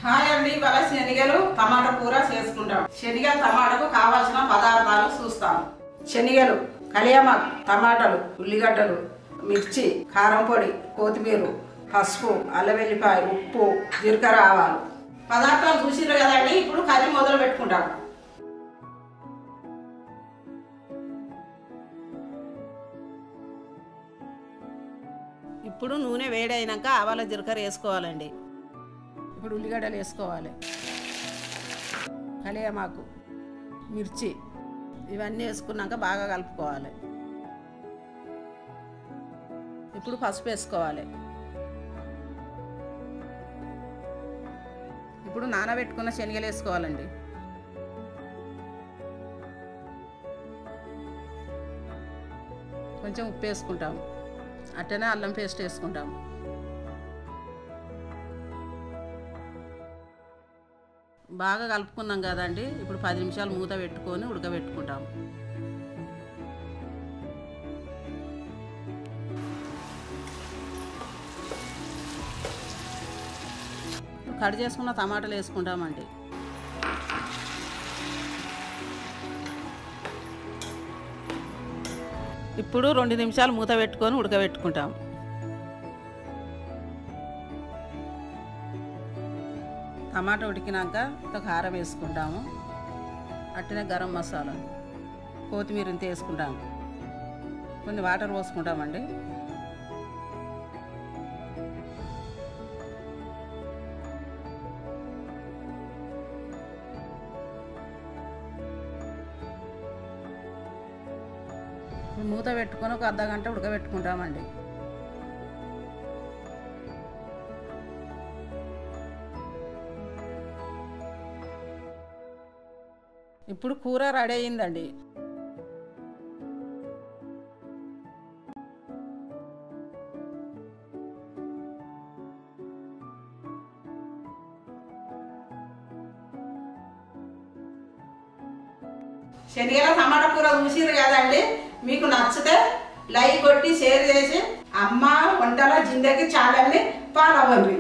Hi అండి, ఇవాళ శనగలు టమాటా కూర చేసుకుంటాం. శనగలు టమాటాకు కావాల్సిన పదార్థాలు చూస్తాం. శనగలు, కలియమాకు, టమాటాలు, ఉల్లిగడ్డలు, మిర్చి, కారం పొడి, కొత్తిమీర, పసుపు, అల్లం వెల్లిపాయ, ఉప్పు, జీలకర్ర, ఆవాలు. పదార్థాలు చూసిర్రు కదండి. ఇప్పుడు కర్రీ మొదలు పెట్టుకుంటాం. ఇప్పుడు నూనె వేడైనాక ఆవాల జీలకర్ర వేసుకోవాలండి. ఇప్పుడు ఉల్లిగడ్డలు వేసుకోవాలి, కలియమాకు, మిర్చి ఇవన్నీ వేసుకున్నాక బాగా కలుపుకోవాలి. ఇప్పుడు పసుపు వేసుకోవాలి. ఇప్పుడు నానబెట్టుకున్న శనగలు వేసుకోవాలండి. కొంచెం ఉప్పు వేసుకుంటాము, అట్టనే అల్లం పేస్ట్ వేసుకుంటాము. బాగా కలుపుకున్నాం కదండి. ఇప్పుడు 10 నిమిషాలు మూత పెట్టుకొని ఉడకబెట్టుకుంటాము. కట్ చేసుకున్న టమాటాలు వేసుకుంటామండి. ఇప్పుడు 2 నిమిషాలు మూత పెట్టుకొని ఉడకబెట్టుకుంటాం. టమాటా ఉడికినాక ఒక కారం వేసుకుంటాము, అట్టనే గరం మసాలా, కొత్తిమీర ఇంత వేసుకుంటాము, కొన్ని వాటర్ పోసుకుంటామండి. మూత పెట్టుకొని ఒక అర్ధగంట ఉడకబెట్టుకుంటామండి. ఇప్పుడు కూర రెడీ అయిందండి. శనగల టమాటా కూర చూసిరు కదండి. మీకు నచ్చితే లైక్ కొట్టి షేర్ చేసి అమ్మ వంటల జిందగీ ఛానల్ని ఫాలో అవ్వండి.